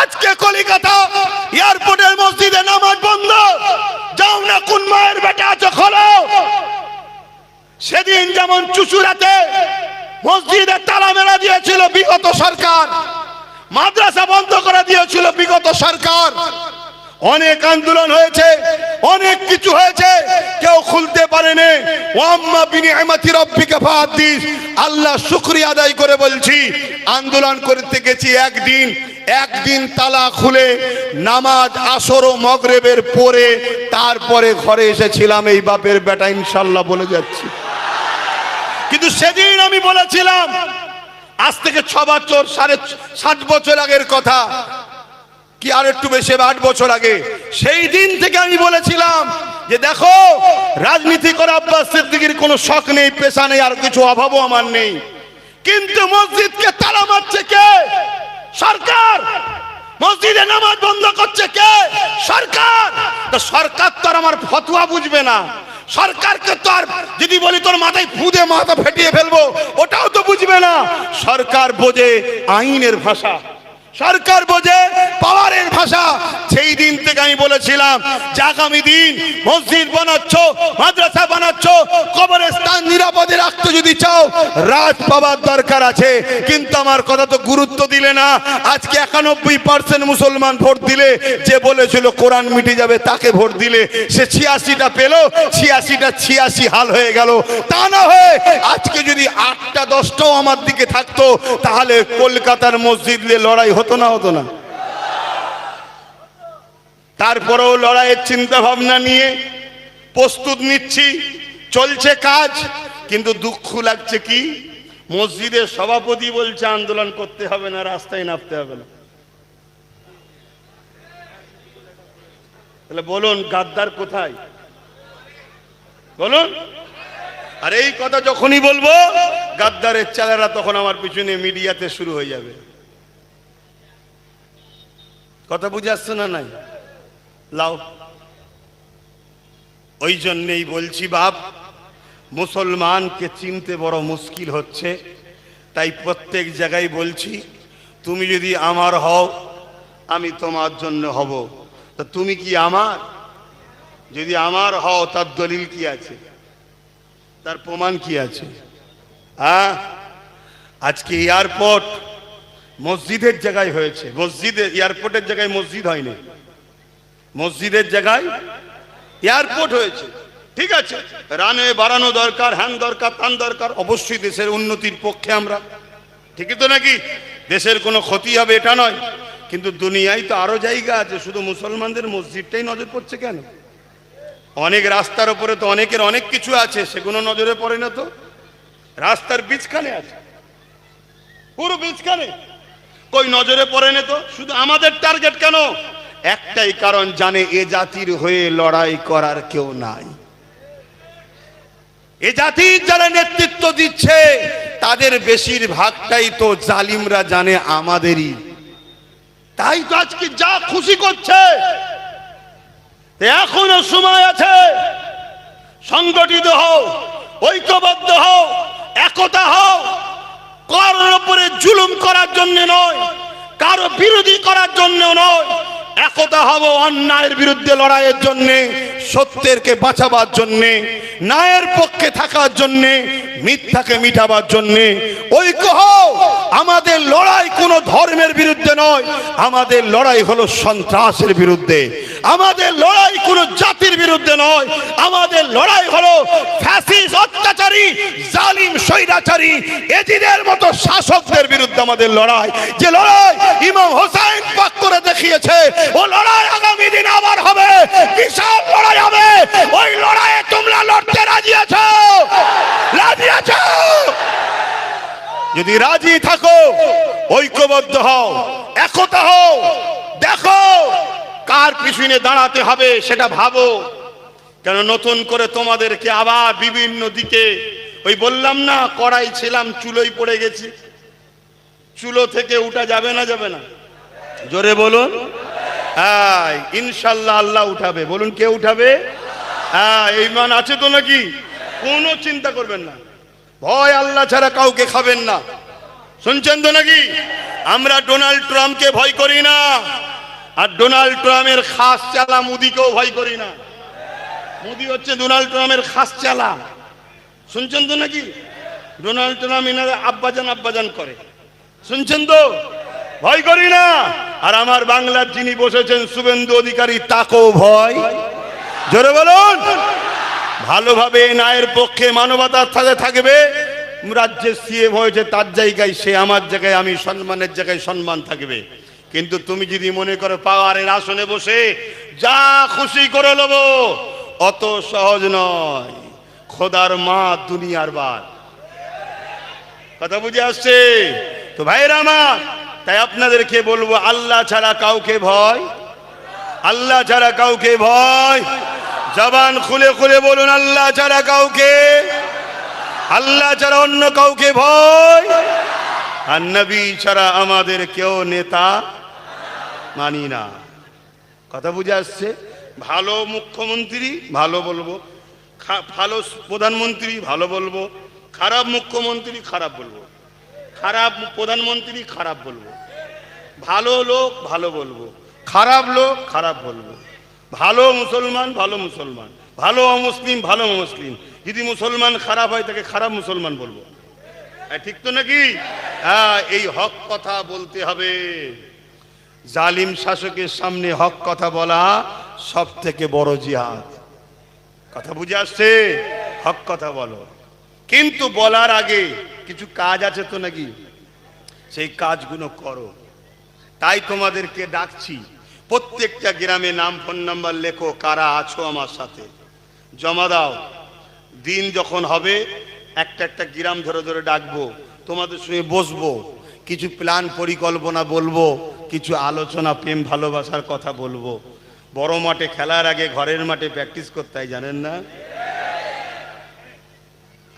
আজকে কলিকাতা এয়ারপোর্টের মসজিদে নামাজ বন্ধ। যাও না, কোন মায়ের বেটা আছো খোলো। সেদিন যেমন চুচুড়াতে মসজিদে তালা মেরা দিয়েছিল বিগত সরকার, মাদ্রাসা বন্ধ করে দিয়েছিল বিগত সরকার। অনেক আন্দোলন হয়েছে, অনেক কিছু হয়েছে, কেউ খুলতে পারেনি। ওয়াম্মা বিনিআমাতি রাব্বিকা ফাহাদ্দিস। আল্লাহ শুকরিয়া আদায় করে বলছি, আন্দোলন করতে গেছি একদিন তালা খুলে নামাজ আসর ও মাগরিবের পরে তারপরে ঘরে এসেছিলাম। এই বাপের বেটা ইনশাআল্লাহ বলে যাচ্ছি। কিন্তু সেদিন আমি বলেছিলাম, আজ থেকে 6 বছর 7.5 বছর আগের কথা, কি আর একটু বেশি, 8 বছর আগে, সেই দিন থেকে আমি বলেছিলাম যে দেখো, রাজনীতি করা আব্বাস সিদ্দিকীর কোনো শখ নেই, পেশা নেই, আর কিছু অভাবও আমার নেই, কিন্তু মসজিদকে তালা মারছে কে? সরকার। মসজিদে নামাজ বন্ধ করছে কে? সরকার। তো সরকার তো আর আমার ফতোয়া বুঝবে না। সরকারকে তো আর যদি বলি তোর মাথায় ফুদে মাথা ফেটিয়ে ফেলবো, ওটাও তো বুঝবে না। সরকার বোঝে আইনের ভাষা, সরকার বোঝে পাওয়ারের ভাষা। সেই দিন থেকে আমি বলেছিলাম যে আগামী দিন মসজিদ বানাচ্ছ, মাদ্রাসা বানাচ্ছ, কবরস্থান নিরাপদে রাখতে যদি চাও, রাত পাওয়ার দরকার আছে। কিন্তু আমার কথা তো গুরুত্ব দিলে না। আজকে 91% মুসলমান ভোট দিলে, যে বলেছিল কোরআন মিটে যাবে তাকে ভোট দিলে, সে 86টা পেল, 86টা 86 হাল হয়ে গেল। তা না হয়ে আজকে যদি 8টা 10টাও আমার দিকে থাকতো, তাহলে কলকাতার মসজিদ নিয়ে লড়াই হতো না? হতো না? তারপরেও লড়াইয়ের চিন্তা ভাবনা নিয়ে প্রস্তুত নিচ্ছি, চলছে কাজ। কিন্তু দুঃখ লাগছে কি, মসজিদের সভাপতি বলছে আন্দোলন করতে হবে না, রাস্তায় নামতে হবে না। তাহলে বলুন গাদ্দার কোথায়? বলুন। আর এই কথা যখনই বলবো, গাদ্দারের চালেরা তখন আমার পিছনে মিডিয়াতে শুরু হয়ে যাবে। কথা বুঝে আসছে না? নাই লাও। ওই জন্যই বলছি বাপ, মুসলমানকে চিনতে বড় মুশকিল হচ্ছে। তাই প্রত্যেক জায়গায় বলছি, তুমি যদি আমার হও, আমি তোমার জন্য হব। তা তুমি কি আমার? যদি আমার হও, তার দলিল কি আছে? তার প্রমাণ কি আছে? আজকে এয়ারপোর্ট মসজিদের জায়গায় হয়েছে। মসজিদের এয়ারপোর্টের জায়গায় মসজিদ হয়নি, মসজিদের জায়গায় এয়ারপোর্ট হয়েছে। ঠিক আছে, রানওয়ে বাড়ানো দরকার, হ্যান দরকার, তান দরকার। অবশ্যই দেশের উন্নতির পক্ষে আমরা, ঠিকই তো নাকি? দেশের কোনো ক্ষতি হবে এটা নয়। কিন্তু দুনিয়ায় তো আরো জায়গা আছে, শুধু মুসলমানদের মসজিদটাই নজর পড়ছে কেন? অনেক রাস্তার উপরে তো অনেকের অনেক কিছু আছে, সেগুলো নজরে পড়ে না তো। রাস্তার বীজখানে আছে, পুরো বীজখানে, কই নজরে পড়ে না তো। শুধু আমাদের টার্গেট কেন? একটাই কারণ, জানে এ জাতির হয়ে লড়াই করার কেউ নাই। এ জাতির যারা নেতৃত্ব দিচ্ছে, তাদের বেশিরভাগটাই তো জালিমরা জানে আমাদেরই। তাই তো আজকে যা খুশি করছে। এখনো সময় আছে, সংগঠিত হও, ঐক্যবদ্ধ হও, একতা হও। কারোর উপরে জুলুম করার জন্য নয়, কারো বিরোধী করার জন্য নয়। একতা হব অন্যায়ের বিরুদ্ধে লড়াইয়ের জন্য, সত্যেরকে বাঁচাবার জন্য, ন্যায়ের পক্ষে থাকার জন্য, মিথ্যাকে মিটাবার জন্য। ঐক্য হও। আমাদের লড়াই কোনো ধর্মের বিরুদ্ধে নয়, আমাদের লড়াই হলো সন্ত্রাসের বিরুদ্ধে। আমাদের লড়াই কোনো জাতির বিরুদ্ধে নয়, আমাদের লড়াই হলো ফ্যাসিস্ট, অত্যাচারী, জালিম, স্বৈরাচারী, এজিদের মতো শাসকদের বিরুদ্ধে আমাদের লড়াই। যে লড়াই ইমাম হোসেন পাক করে দেখিয়েছে, ও লড়াই আগামী দিন আবার হবে, বিশাল লড়াই হবে। ওই লড়াইয়ে তোমরা লড়তে রাজি আছো? রাজি আছো? যদি রাজি থাকো, ঐক্যবদ্ধ হও, একতা হও। দেখো কার পিছনে দাঁড়াতে হবে সেটা ভাবো। কেন নতুন করে তোমাদেরকে আবার বিভিন্ন দিকে, ওই বললাম না কড়াই ছিলাম, চুলোই পড়ে গেছি। চুলো থেকে উঠা যাবে না? যাবে না? জোরে বলুন। হ্যাঁ, ইনশাল্লাহ আল্লাহ উঠাবে। বলুন, কে উঠাবে? হ্যাঁ, ঈমান আছে তো নাকি? কোনো চিন্তা করবেন না, ভয় আল্লাহ ছাড়া কাউকে খাবেন না। শুনছেন তো নাকি? আমরা ডোনাল্ড ট্রাম্পকে ভয় করি না, আর ডোনাল্ড ট্রাম্পের খাস চালা মোদিকেও ভয় করি না। মোদি হচ্ছে ডোনাল্ড ট্রাম্পের খাস চালা, শুনছেন তো নাকি? ডোনাল্ড ট্রাম্প এনারা আব্বাজান আব্বাজান করে, শুনছেন তো? ভয় করি না। আর আমার বাংলার যিনি বসেছেন শুভেন্দু অধিকারী, তাকেও ভয়। জোরে বলুন। ভালোভাবে ন্যায়ের পক্ষে মানবতার সাথে থাকবে। রাজ্যের সিএম হয়েছে, তার জায়গায় সে, আমার জায়গায় আমি, সম্মানের জায়গায় সম্মান থাকবে। কিন্তু তুমি যদি মনে করো পাওয়ারের আসনে বসে যা খুশি করে নেব, অত সহজ নয়। খোদার মা দুনিয়ার বাদ। কথা বুঝে আসছে তো ভাইরা আমার? তাই আপনাদেরকে বলবো, আল্লাহ ছাড়া কাউকে ভয়, আল্লাহ ছাড়া কাউকে ভয়। জবান খুলে খুলে বলুন, আল্লাহ ছাড়া কাউকে, আল্লাহ ছাড়া অন্য কাউকে ভয়। আর নবী ছাড়া আমাদের কেউ নেতা মানি না। কথা বুঝে আসছে? ভালো মুখ্যমন্ত্রী ভালো বলবো, ভালো প্রধানমন্ত্রী ভালো বলবো, খারাপ মুখ্যমন্ত্রী খারাপ বলবো, খারাপ প্রধানমন্ত্রী খারাপ বলবো, ভালো লোক ভালো বলবো, খারাপ লোক খারাপ বলবো, ভালো মুসলমান ভালো মুসলমান, ভালো অমুসলিম ভালো মুসলিম। যদি মুসলমান খারাপ হয় তাকে খারাপ মুসলমান বলবো, ঠিক তো নাকি? হ্যাঁ, এই হক কথা বলতে হবে। জালিম শাসকের সামনে হক কথা বলা সব থেকে বড় জিহাদ। কথা বুঝে আসছে? হক কথা বলো, কিন্তু বলার আগে কিছু কাজ আছে তো নাকি? সেই কাজগুলো করো। তাই তোমাদেরকে ডাকছি, প্রত্যেকটা গ্রামে নাম ফোন নাম্বার লেখো, কারা আছো আমার সাথে জমা দাও। দিন যখন হবে একটা একটা গ্রাম ধরে ধরে ডাকবো, তোমাদের সঙ্গে বসবো, কিছু প্ল্যান পরিকল্পনা বলবো, কিছু আলোচনা প্রেম ভালোবাসার কথা বলবো। বড় মাঠে খেলার আগে ঘরের মাঠে প্র্যাকটিস করতে হয়, জানেন না?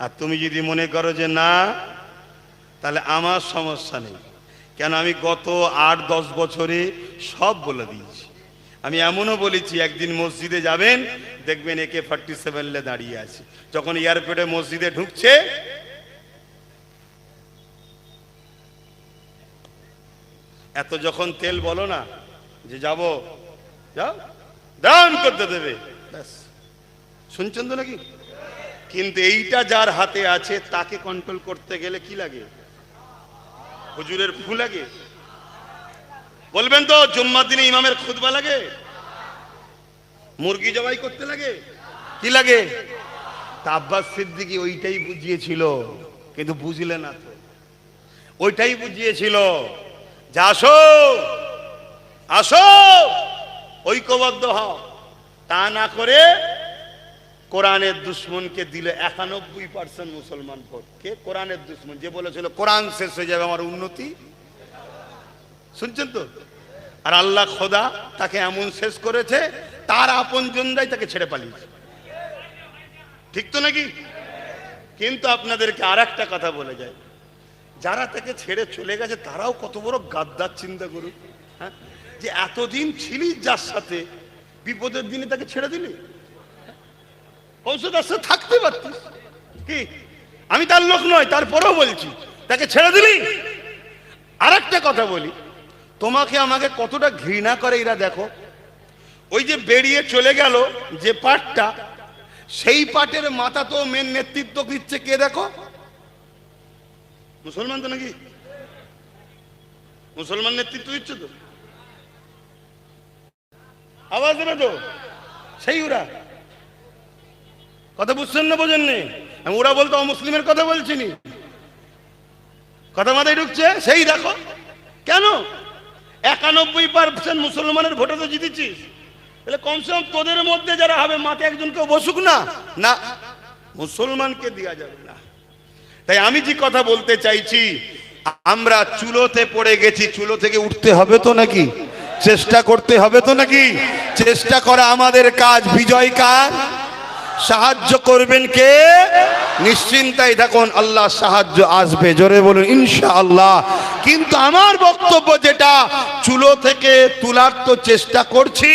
আর তুমি যদি মনে করো যে না, তাহলে আমার সমস্যা নেই। কেন, আমি গত 8-10 বছরে সব বলে দিয়েছি। আমি এমনও বলেছি, একদিন মসজিদে যাবেন, দেখবেন AK-47 দাঁড়িয়ে আছে। যখন এয়ারপোর্টে মসজিদে ঢুকছে, এত যখন তেল বলো না যে যাবো, যাও দান করতে দেবে, ব্যাস। শুনছেন তো নাকি? কিন্তু এইটা যার হাতে আছে তাকে কন্ট্রোল করতে গেলে কি লাগে? হুজুরের ফু লাগে? বলবেন তো জুম্মার দিনে ইমামের খুতবা লাগে? মুরগি জবাই করতে লাগে? কি লাগে? তা আব্বাস সিদ্দিকী ওইটাই বুঝিয়েছিল, কিন্তু বুঝলে না তো। ওইটাই বুঝিয়েছিল যে আসো আসো ঐক্যবদ্ধ হও। তা না করে কোরআনের দুশ্মনকে দিল 91% মুসলমান ভোট। কে কোরআনের দুশ্মন? যে বলেছিল কোরআন শেষ হয়ে যাবে আমার উন্নতি। শুনছেন তো? আর আল্লাহ খোদা তাকে এমন শেষ করেছে, তার আপনজনরাই তাকে ছেড়ে পালিয়েছে। ঠিক তো নাকি? কিন্তু আপনাদেরকে আর একটা কথা বলে যায়, যারা তাকে ছেড়ে চলে গেছে তারাও কত বড় গাদ্দার, চিন্তা করুন। হ্যাঁ, যে এতদিন ছিলি যার সাথে, বিপদের দিনে তাকে ছেড়ে দিলি, ঔষধ আসতে থাকতে পারতিস কি? আমি তার লোক নয়, তারপরেও বলছি তাকে ছেড়ে দিলি। আর একটা কথা বলি, তোমাকে আমাকে কতটা ঘৃণা করে এরা দেখো। ওই যে বেরিয়ে চলে গেল যে পার্টটা, সেই পার্টের মাথা তো মেন নেতৃত্ব দিচ্ছে কে দেখো? মুসলমান তো নাকি? মুসলমান নেতৃত্ব দিচ্ছে তো, আওয়াজ দেবে তো সেই ওরা। কথা বুঝছেন না? বোঝেননি? আমি ওরা বলতো মুসলিমের কথা বলছি নি, কথা মাথায় ঢুকছে? সেই দেখো কেন 91% মুসলমানের ভোটে তো জিতেছিস, তাহলে কমসে কম তোদের মধ্যে যারা হবে মাঠে একজন কেউ বসুক না। না, মুসলমানকে দেওয়া যাবে না। তাই আমি যে কথা বলতে চাইছি, আমরা চুলোতে পড়ে গেছি, চুলো থেকে উঠতে হবে তো নাকি? চেষ্টা করতে হবে তো নাকি? চেষ্টা করা আমাদের কাজ, বিজয় কার? সাহায্য করবেন কে? নিশ্চিন্তায় থাকুন, আল্লাহ সাহায্য আসবে। জোরে বলুন ইনশাআল্লাহ। কিন্তু আমার বক্তব্য যেটা, চুলো থেকে তোলার তো চেষ্টা করছি,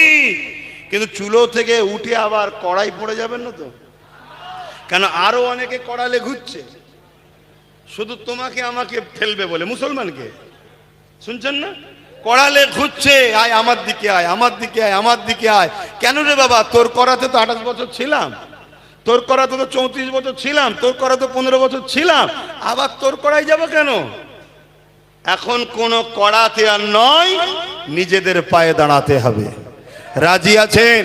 কিন্তু চুলো থেকে উঠে আবার কড়াই পড়ে যাবেন না তো? কেন, আরো অনেকে কড়ালে ঘুরছে, শুধু তোমাকে আমাকে ফেলবে বলে। মুসলমানকে শুনছেন না? কড়ালে ঘুরছে, আয় আমার দিকে আয়, আমার দিকে আয়, আমার দিকে আয়। কেন রে বাবা? তোর করাতে তো 28 বছর ছিলাম, তোর করাতে তো 34 বছর ছিলাম, তোর করাতে 15 বছর ছিলাম, আবার তোর করাই যাবো কেন? এখন কোন কড়াতে আর নয়, নিজেদের পায়ে দাঁড়াতে হবে। রাজি আছেন?